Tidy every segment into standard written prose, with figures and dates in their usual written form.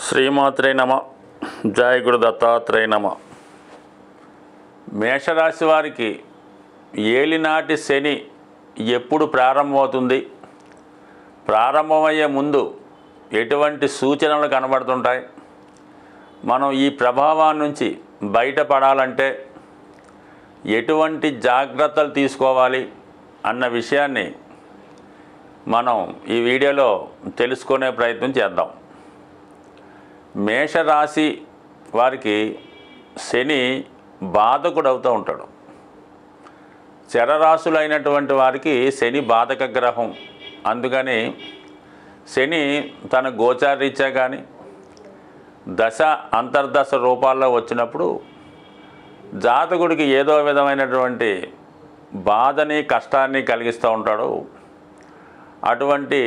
శ్రీమాత్రే నమ. జయ గురు దత్తాత్రేయ నమ. మేషరాశి వారికి ఏలినాటి శని ఎప్పుడు ప్రారంభమవుతుంది, ప్రారంభమయ్యే ముందు ఎటువంటి సూచనలు కనబడుతుంటాయి, మనం ఈ ప్రభావం నుంచి బయటపడాలంటే ఎటువంటి జాగ్రత్తలు తీసుకోవాలి అన్న విషయాన్ని మనం ఈ వీడియోలో తెలుసుకునే ప్రయత్నం చేద్దాం. మేషరాశి వారికి శని బాధకుడు అవుతూ ఉంటాడు. చరరాశులైనటువంటి వారికి శని బాధక గ్రహం. అందుకని శని తన గోచారరీత్యా కానీ దశ అంతర్దశ రూపాల్లో వచ్చినప్పుడు జాతకుడికి ఏదో విధమైనటువంటి బాధని కష్టాన్ని కలిగిస్తూ ఉంటాడు. అటువంటి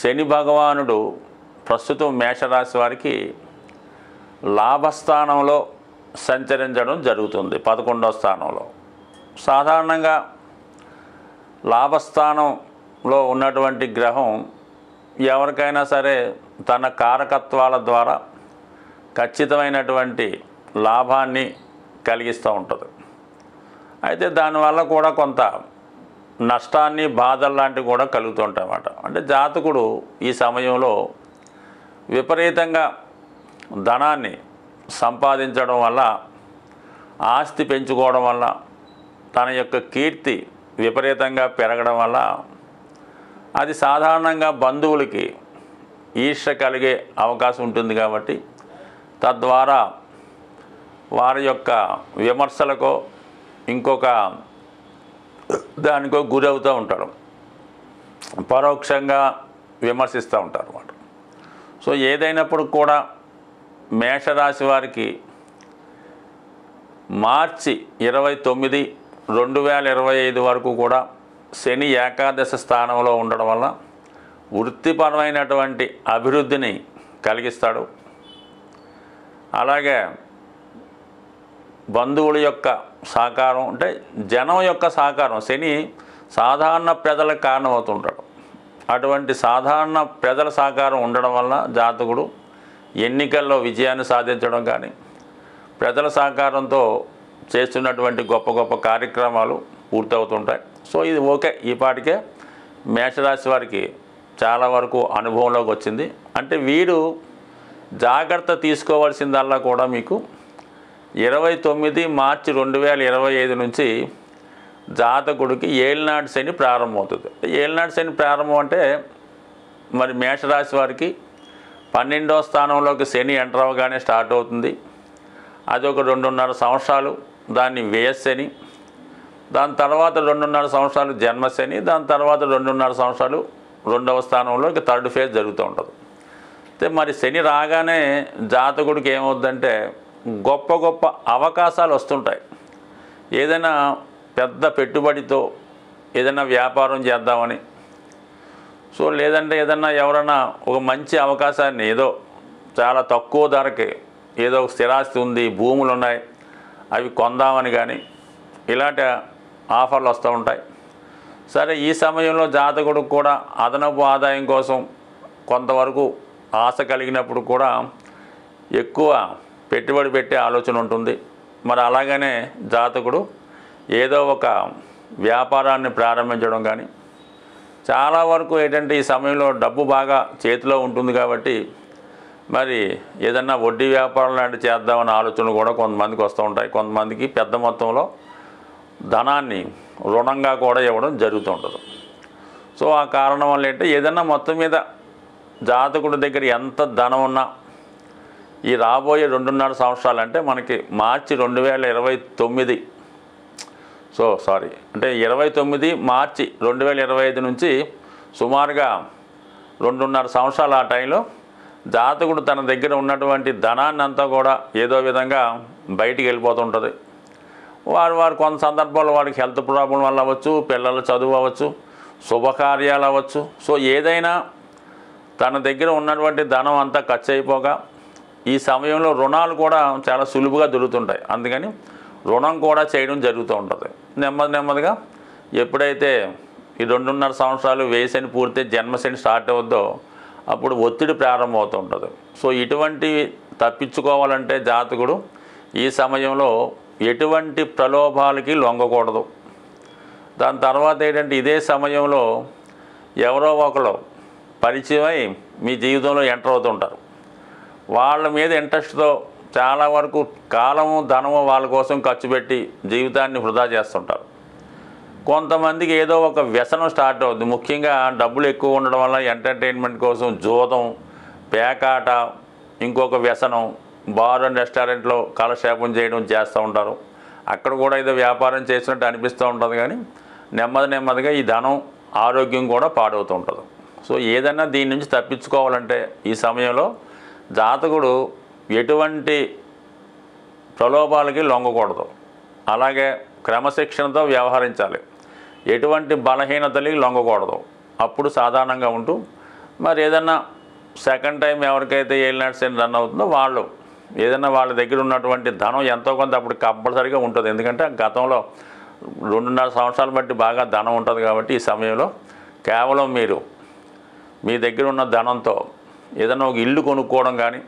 శని భగవానుడు ప్రస్తుతం మేషరాశి వారికి లాభస్థానంలో సంచరించడం జరుగుతుంది. 11వ స్థానంలో. సాధారణంగా లాభస్థానంలో ఉన్నటువంటి గ్రహం ఎవరికైనా సరే తన కారకత్వాల ద్వారా ఖచ్చితమైనటువంటి లాభాన్ని కలిగిస్తూ ఉంటుంది. అయితే దానివల్ల కూడా కొంత నష్టాన్ని బాధలు లాంటివి కూడా కలుగుతూ ఉంటాయి అన్నమాట. అంటే జాతకుడు ఈ సమయంలో విపరీతంగా ధనాన్ని సంపాదించడం వల్ల, ఆస్తి పెంచుకోవడం వల్ల, తన యొక్క కీర్తి విపరీతంగా పెరగడం వల్ల అది సాధారణంగా బంధువులకి ఈర్ష్య కలిగే అవకాశం ఉంటుంది. కాబట్టి తద్వారా వారి యొక్క విమర్శలకో ఇంకొక దానికో గురవుతూ ఉంటారు, పరోక్షంగా విమర్శిస్తూ ఉంటారు అన్నమాట. సో ఏదైనప్పుడు కూడా మేషరాశి వారికి మార్చి 29, 2025 వరకు కూడా శని ఏకాదశ స్థానంలో ఉండడం వల్ల వృత్తిపరమైనటువంటి అభివృద్ధిని కలిగిస్తాడు. అలాగే బంధువుల యొక్క సహకారం, అంటే జనం యొక్క సహకారం. శని సాధారణ ప్రజలకు కారణమవుతుంటాడు. అటువంటి సాధారణ ప్రజల సహకారం ఉండడం వల్ల జాతకుడు ఎన్నికల్లో విజయాన్ని సాధించడం కానీ, ప్రజల సహకారంతో చేస్తున్నటువంటి గొప్ప గొప్ప కార్యక్రమాలు పూర్తవుతుంటాయి. సో ఇది ఓకే, ఈ పాటికే మేషరాశి వారికి చాలా వరకు అనుభవంలోకి వచ్చింది. అంటే వీరు జాగ్రత్త తీసుకోవాల్సిందల్లా కూడా మీకు 29 మార్చి 2025 నుంచి జాతకుడికి ఏలినాటి శని ప్రారంభమవుతుంది. ఏలినాటి శని ప్రారంభం అంటే మరి మేషరాశి వారికి 12వ స్థానంలోకి శని ఎంటర్ అవ్వగానే స్టార్ట్ అవుతుంది. అది ఒక 2.5 సంవత్సరాలు దాన్ని వ్యయశని, దాని తర్వాత 2.5 సంవత్సరాలు జన్మశని, దాని తర్వాత 2.5 సంవత్సరాలు 2వ స్థానంలోకి థర్డ్ ఫేజ్ జరుగుతూ ఉంటుంది. అయితే మరి శని రాగానే జాతకుడికి ఏమవుద్దంటే గొప్ప గొప్ప అవకాశాలు వస్తుంటాయి. ఏదైనా పెద్ద పెట్టుబడితో ఏదైనా వ్యాపారం చేద్దామని, సో లేదంటే ఏదన్నా ఎవరైనా ఒక మంచి అవకాశాన్ని ఏదో చాలా తక్కువ ధరకి ఏదో ఒక స్థిరాస్తి ఉంది, భూములు ఉన్నాయి, అవి కొందామని కానీ ఇలాంటి ఆఫర్లు వస్తూ ఉంటాయి. సరే, ఈ సమయంలో జాతకుడు కూడా అదనపు ఆదాయం కోసం కొంతవరకు ఆశ కలిగినప్పుడు కూడా ఎక్కువ పెట్టుబడి పెట్టే ఆలోచన ఉంటుంది. మరి అలాగనే జాతకుడు ఏదో ఒక వ్యాపారాన్ని ప్రారంభించడం కానీ, చాలా వరకు ఏంటంటే ఈ సమయంలో డబ్బు బాగా చేతిలో ఉంటుంది కాబట్టి మరి ఏదన్నా వడ్డీ వ్యాపారం లాంటివి చేద్దామన్న ఆలోచనలు కూడా కొంతమందికి వస్తూ ఉంటాయి. కొంతమందికి పెద్ద మొత్తంలో ధనాన్ని రుణంగా కూడా ఇవ్వడం జరుగుతూ ఉంటుంది. సో ఆ కారణం వల్ల ఏంటంటే ఏదన్నా మొత్తం మీద జాతకుడి దగ్గర ఎంత ధనం ఉన్నా ఈ రాబోయే 2.5 సంవత్సరాలు, అంటే మనకి మార్చి 2029, అంటే 29 మార్చి 2025 నుంచి సుమారుగా 2.5 సంవత్సరాలు ఆ టైంలో జాతకుడు తన దగ్గర ఉన్నటువంటి ధనాన్ని అంతా కూడా ఏదో విధంగా బయటికి వెళ్ళిపోతుంటుంది. వారు కొంత సందర్భాల్లో వారికి హెల్త్ ప్రాబ్లం వల్ల అవ్వచ్చు, పిల్లల చదువు అవ్వచ్చు, శుభకార్యాలు అవ్వచ్చు. సో ఏదైనా తన దగ్గర ఉన్నటువంటి ధనం అంతా ఖర్చు అయిపోగా ఈ సమయంలో రుణాలు కూడా చాలా సులువుగా దొరుకుతుంటాయి. అందుకని రుణం కూడా చేయడం జరుగుతూ ఉంటుంది. నెమ్మదిగా ఎప్పుడైతే ఈ 2.5 సంవత్సరాలు వ్యయశని పూర్తి జన్మశని స్టార్ట్ అవుద్దో అప్పుడు ఒత్తిడి ప్రారంభమవుతూ ఉంటుంది. సో ఇటువంటివి తప్పించుకోవాలంటే జాతకుడు ఈ సమయంలో ఎటువంటి ప్రలోభాలకి లొంగకూడదు. దాని తర్వాత ఏంటంటే ఇదే సమయంలో ఎవరో ఒకరు పరిచయమై మీ జీవితంలో ఎంటర్ అవుతుంటారు. వాళ్ళ మీద ఇంట్రెస్ట్తో చాలా వరకు కాలము ధనము వాళ్ళ కోసం ఖర్చు పెట్టి జీవితాన్ని వృధా చేస్తుంటారు. కొంతమందికి ఏదో ఒక వ్యసనం స్టార్ట్ అవుతుంది. ముఖ్యంగా డబ్బులు ఎక్కువ ఉండడం వల్ల ఎంటర్టైన్మెంట్ కోసం జూదం, పేకాట, ఇంకొక వ్యసనం, బార్ అండ్ రెస్టారెంట్లో కాలక్షేపం చేయడం చేస్తూ ఉంటారు. అక్కడ కూడా ఏదో వ్యాపారం చేసినట్టు అనిపిస్తూ ఉంటుంది. కానీ నెమ్మదిగా ఈ ధనం, ఆరోగ్యం కూడా పాడవుతూ ఉంటుంది. సో ఏదైనా దీని నుంచి తప్పించుకోవాలంటే ఈ సమయంలో జాతకుడు ఎటువంటి ప్రలోభాలకి లొంగకూడదు. అలాగే క్రమశిక్షణతో వ్యవహరించాలి. ఎటువంటి బలహీనతలకి లొంగకూడదు. అప్పుడు సాధారణంగా ఉంటూ మరి ఏదన్నా సెకండ్ టైం ఎవరికైతే ఏలినాటి శని రన్ అవుతుందో వాళ్ళు ఏదైనా వాళ్ళ దగ్గర ఉన్నటువంటి ధనం ఎంతో కొంత అప్పుడు కంపల్సరీగా ఉంటుంది. ఎందుకంటే గతంలో 2.5 సంవత్సరాలు బట్టి బాగా ధనం ఉంటుంది. కాబట్టి ఈ సమయంలో కేవలం మీరు మీ దగ్గర ఉన్న ధనంతో ఏదైనా ఒక ఇల్లు కొనుక్కోవడం కానీ,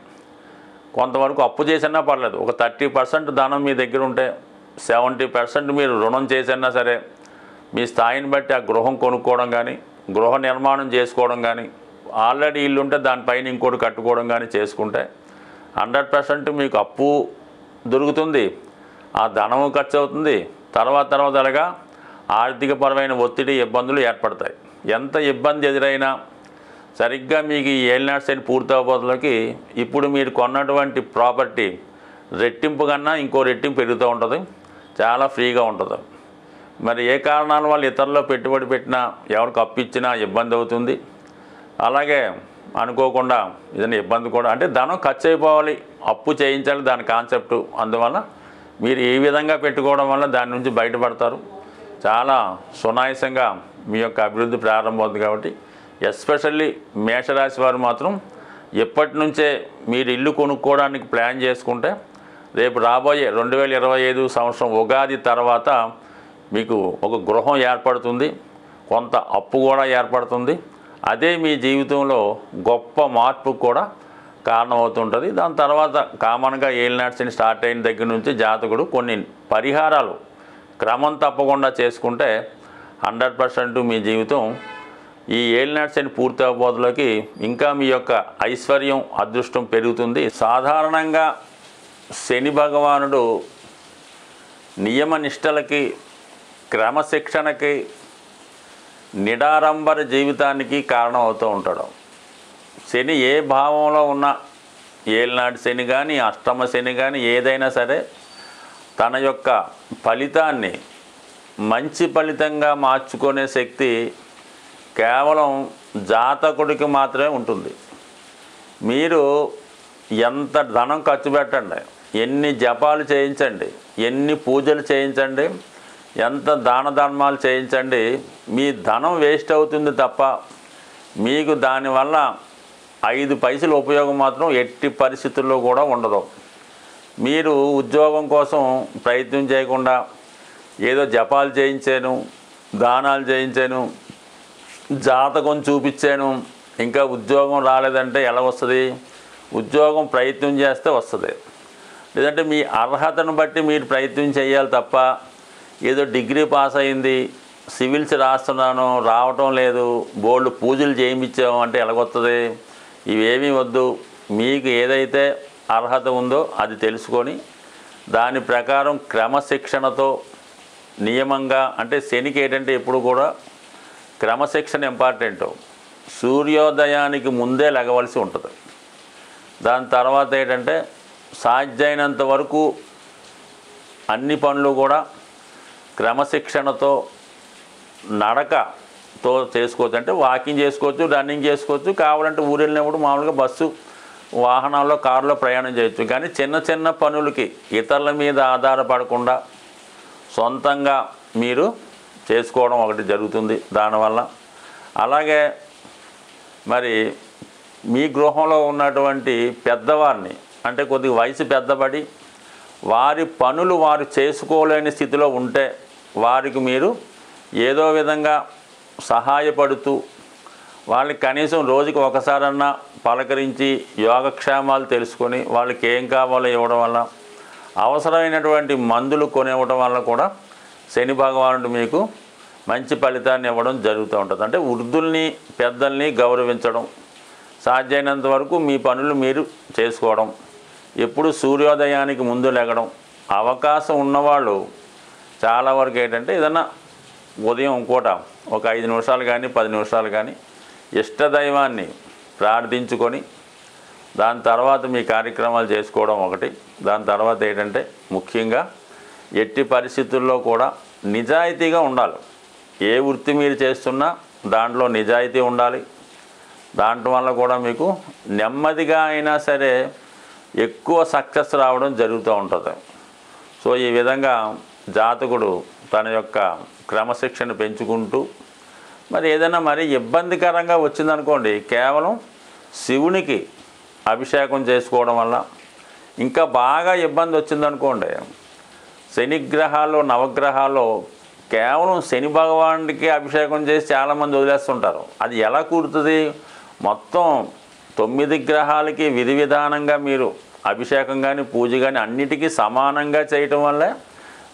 కొంతవరకు అప్పు చేసినా పర్లేదు, ఒక 30% ధనం మీ దగ్గర ఉంటే 70% మీరు రుణం చేసినా సరే మీ స్థాయిని బట్టి ఆ గృహం కొనుక్కోవడం కానీ, గృహ నిర్మాణం చేసుకోవడం కానీ, ఆల్రెడీ ఇల్లు ఉంటే దానిపైన ఇంకోటి కట్టుకోవడం కానీ చేసుకుంటే 100% మీకు అప్పు దొరుకుతుంది. ఆ ధనము ఖర్చు అవుతుంది. తర్వాత అలాగా ఆర్థికపరమైన ఒత్తిడి, ఇబ్బందులు ఏర్పడతాయి. ఎంత ఇబ్బంది ఎదురైనా సరిగ్గా మీకు ఈ ఏలినాటి శని పూర్తవబోతులకి ఇప్పుడు మీరు కొన్నటువంటి ప్రాపర్టీ రెట్టింపు కన్నా ఇంకో రెట్టింపు పెరుగుతూ ఉంటుంది. చాలా ఫ్రీగా ఉంటుంది. మరి ఏ కారణాల వల్ల ఇతరుల్లో పెట్టుబడి పెట్టినా, ఎవరికి అప్పు ఇచ్చినా ఇబ్బంది అవుతుంది. అలాగే అనుకోకుండా ఏదైనా ఇబ్బంది కూడా, అంటే ధనం ఖర్చు అయిపోవాలి, అప్పు చేయించాలి, దాని కాన్సెప్టు. అందువల్ల మీరు ఈ విధంగా పెట్టుకోవడం వల్ల దాని నుంచి బయటపడతారు. చాలా సునాయాసంగా మీ యొక్క అభివృద్ధి ప్రారంభమవుతుంది. కాబట్టి ఎస్పెషల్లీ మేషరాశి వారు మాత్రం ఎప్పటి నుంచే మీరు ఇల్లు కొనుక్కోవడానికి ప్లాన్ చేసుకుంటే రేపు రాబోయే 2025 సంవత్సరం ఉగాది తర్వాత మీకు ఒక గృహం ఏర్పడుతుంది. కొంత అప్పు కూడా ఏర్పడుతుంది. అదే మీ జీవితంలో గొప్ప మార్పు కూడా కారణమవుతుంటుంది. దాని తర్వాత కామన్గా ఏలినాటి శని స్టార్ట్ అయిన దగ్గర నుంచి జాతకుడు కొన్ని పరిహారాలు క్రమం తప్పకుండా చేసుకుంటే 100% మీ జీవితం ఈ ఏలినాటి శని పూర్తి అవబోతులకి ఇంకా మీ యొక్క ఐశ్వర్యం, అదృష్టం పెరుగుతుంది. సాధారణంగా శని భగవానుడు నియమనిష్టలకి, క్రమశిక్షణకి, నిడారంబర జీవితానికి కారణం అవుతూ ఉంటాడు. శని ఏ భావంలో ఉన్న ఏలినాటి శని కానీ, అష్టమ శని కానీ ఏదైనా సరే తన యొక్క ఫలితాన్ని మంచి ఫలితంగా మార్చుకునే శక్తి కేవలం జాతకుడికి మాత్రమే ఉంటుంది. మీరు ఎంత ధనం ఖర్చు పెట్టండి, ఎన్ని జపాలు చేయించండి, ఎన్ని పూజలు చేయించండి, ఎంత దాన ధర్మాలు చేయించండి, మీ ధనం వేస్ట్ అవుతుంది తప్ప మీకు దానివల్ల 5 పైసలు ఉపయోగం మాత్రం ఎట్టి పరిస్థితుల్లో కూడా ఉండదు. మీరు ఉద్యోగం కోసం ప్రయత్నం చేయకుండా ఏదో జపాలు చేయించాను, దానాలు చేయించాను, జాతకం చూపించాను, ఇంకా ఉద్యోగం రాలేదంటే ఎలా వస్తుంది? ఉద్యోగం ప్రయత్నం చేస్తే వస్తుంది. లేదంటే మీ అర్హతను బట్టి మీరు ప్రయత్నం చేయాలి తప్ప ఏదో డిగ్రీ పాస్ అయింది, సివిల్స్ రాస్తున్నాను, రావటం లేదు, బోల్డ్ పూజలు చేయించాము అంటే ఎలాగొస్తుంది? ఇవేమీ వద్దు. మీకు ఏదైతే అర్హత ఉందో అది తెలుసుకొని దాని ప్రకారం క్రమశిక్షణతో నియమంగా, అంటే శనికి ఏంటంటే ఎప్పుడు కూడా క్రమశిక్షణ ఇంపార్టెంట్. సూర్యోదయానికి ముందే లెగవలసి ఉంటుంది. దాని తర్వాత ఏంటంటే సాధ్యమైనంత వరకు అన్ని పనులు కూడా క్రమశిక్షణతో, నడకతో చేసుకోవచ్చు. అంటే వాకింగ్ చేసుకోవచ్చు, రన్నింగ్ చేసుకోవచ్చు, కావాలంటే ఊరు వెళ్ళినప్పుడు మామూలుగా బస్సు, వాహనాల్లో, కారులో ప్రయాణం చేయొచ్చు. కానీ చిన్న చిన్న పనులకి ఇతరుల మీద ఆధారపడకుండా సొంతంగా మీరు చేసుకోవడం ఒకటి జరుగుతుంది దానివల్ల. అలాగే మరి మీ గృహంలో ఉన్నటువంటి పెద్దవారిని, అంటే కొద్దిగా వయసు పెద్దబడి వారి పనులు వారు చేసుకోలేని స్థితిలో ఉంటే వారికి మీరు ఏదో విధంగా సహాయపడుతూ వాళ్ళకి కనీసం రోజుకి ఒకసారన్నా పలకరించి యోగక్షేమాలు తెలుసుకొని వాళ్ళకి ఏం కావాలో ఇవ్వడం వల్ల, అవసరమైనటువంటి మందులు కొనివ్వడం వల్ల కూడా శని భగవానుడు మీకు మంచి ఫలితాన్ని ఇవ్వడం జరుగుతూ ఉంటుంది. అంటే వృద్ధుల్ని పెద్దల్ని గౌరవించడం, సాధ్యమైనంత వరకు మీ పనులు మీరు చేసుకోవడం, ఎప్పుడు సూర్యోదయానికి ముందు లెగడం, అవకాశం ఉన్నవాళ్ళు చాలా వరకు ఏంటంటే ఏదన్నా ఉదయం పూట ఒక 5 నిమిషాలు కానీ 10 నిమిషాలు కానీ ఇష్టదైవాన్ని ప్రార్థించుకొని దాని తర్వాత మీ కార్యక్రమాలు చేసుకోవడం ఒకటి. దాని తర్వాత ఏంటంటే ముఖ్యంగా ఎట్టి పరిస్థితుల్లో కూడా నిజాయితీగా ఉండాలి. ఏ వృత్తి మీరు చేస్తున్నా దాంట్లో నిజాయితీ ఉండాలి. దాంట్లో వల్ల కూడా మీకు నెమ్మదిగా అయినా సరే ఎక్కువ సక్సెస్ రావడం జరుగుతూ ఉంటుంది. సో ఈ విధంగా జాతకుడు తన యొక్క క్రమశిక్షణ పెంచుకుంటూ, మరి ఏదైనా మరి ఇబ్బందికరంగా వచ్చిందనుకోండి, కేవలం శివునికి అభిషేకం చేసుకోవడం వల్ల, ఇంకా బాగా ఇబ్బంది వచ్చిందనుకోండి, శనిగ్రహాల్లో నవగ్రహాల్లో కేవలం శని భగవానుడికి అభిషేకం చేసి చాలామంది వదిలేస్తుంటారు. అది ఎలా కుదురుతుంది? మొత్తం 9 గ్రహాలకి విధి విధానంగా మీరు అభిషేకం కానీ పూజ కానీ అన్నిటికీ సమానంగా చేయటం వల్లే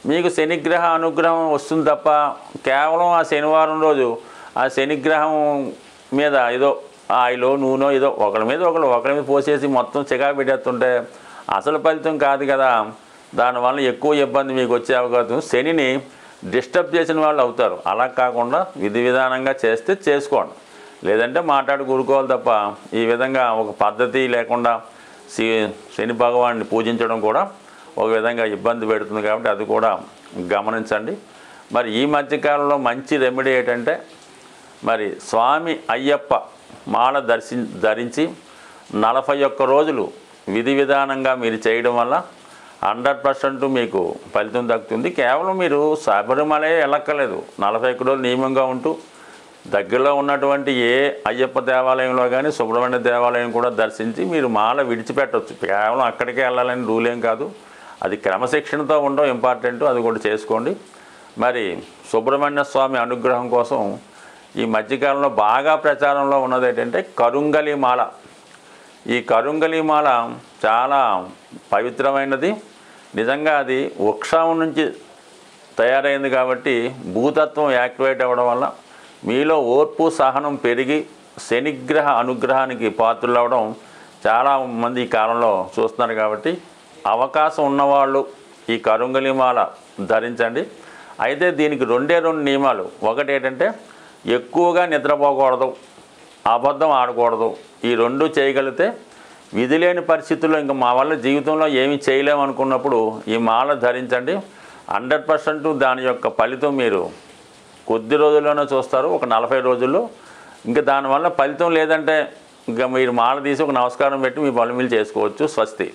మీకు శనిగ్రహ అనుగ్రహం వస్తుంది తప్ప, కేవలం ఆ శనివారం రోజు ఆ శనిగ్రహం మీద ఏదో ఆయిలో నూనె ఏదో ఒకరి మీద పోసేసి మొత్తం చికా పెట్టేస్తుంటే అసలు ఫలితం కాదు కదా. దానివల్ల ఎక్కువ ఇబ్బంది మీకు వచ్చే అవకాశం, శనిని డిస్టర్బ్ చేసిన వాళ్ళు అవుతారు. అలా కాకుండా విధి విధానంగా చేస్తే చేసుకోండి, లేదంటే మాట్లాడి కూరుకోవాలి తప్ప ఈ విధంగా ఒక పద్ధతి లేకుండా శని భగవాన్ని పూజించడం కూడా ఒక విధంగా ఇబ్బంది పెడుతుంది. కాబట్టి అది కూడా గమనించండి. మరి ఈ మధ్యకాలంలో మంచి రెమెడీ ఏంటంటే, మరి స్వామి అయ్యప్ప మాల ధరించి 41 రోజులు విధి విధానంగా మీరు చేయడం వల్ల 100% మీకు ఫలితం దక్కుతుంది. కేవలం మీరు శబరిమలే వెళ్ళక్కర్లేదు, 41 రోజులు నియమంగా ఉంటూ దగ్గరలో ఉన్నటువంటి ఏ అయ్యప్ప దేవాలయంలో కానీ సుబ్రహ్మణ్య దేవాలయం కూడా దర్శించి మీరు మాల విడిచిపెట్టవచ్చు. కేవలం అక్కడికే వెళ్ళాలని రూల్ ఏం కాదు, అది క్రమశిక్షణతో ఉండడం ఇంపార్టెంట్, అది కూడా చేసుకోండి. మరి సుబ్రహ్మణ్య స్వామి అనుగ్రహం కోసం ఈ మధ్యకాలంలో బాగా ప్రచారంలో ఉన్నది ఏంటంటే కరుంగలి మాల. ఈ కరుంగలి మాల చాలా పవిత్రమైనది. నిజంగా అది వృక్షం నుంచి తయారైంది కాబట్టి భూతత్వం యాక్టివేట్ అవ్వడం వల్ల మీలో ఓర్పు సహనం పెరిగి శనిగ్రహ అనుగ్రహానికి పాత్రలవడం చాలామంది ఈ కాలంలో చూస్తున్నారు. కాబట్టి అవకాశం ఉన్నవాళ్ళు ఈ కరుంగలి మాల ధరించండి. అయితే దీనికి 2 నియమాలు. ఒకటి ఏంటంటే ఎక్కువగా నిద్రపోకూడదు, అబద్ధం ఆడకూడదు. ఈ 2 చేయగలిగితే విధి లేని పరిస్థితుల్లో ఇంకా మా వల్ల జీవితంలో ఏమీ చేయలేమనుకున్నప్పుడు ఈ మాల ధరించండి. 100% దాని యొక్క ఫలితం మీరు కొద్ది రోజుల్లోనే చూస్తారు, ఒక 40 రోజుల్లో. ఇంకా దానివల్ల ఫలితం లేదంటే ఇంకా మీరు మాల తీసి ఒక నమస్కారం పెట్టి మీ పనులు మీరు చేసుకోవచ్చు. స్వస్తి.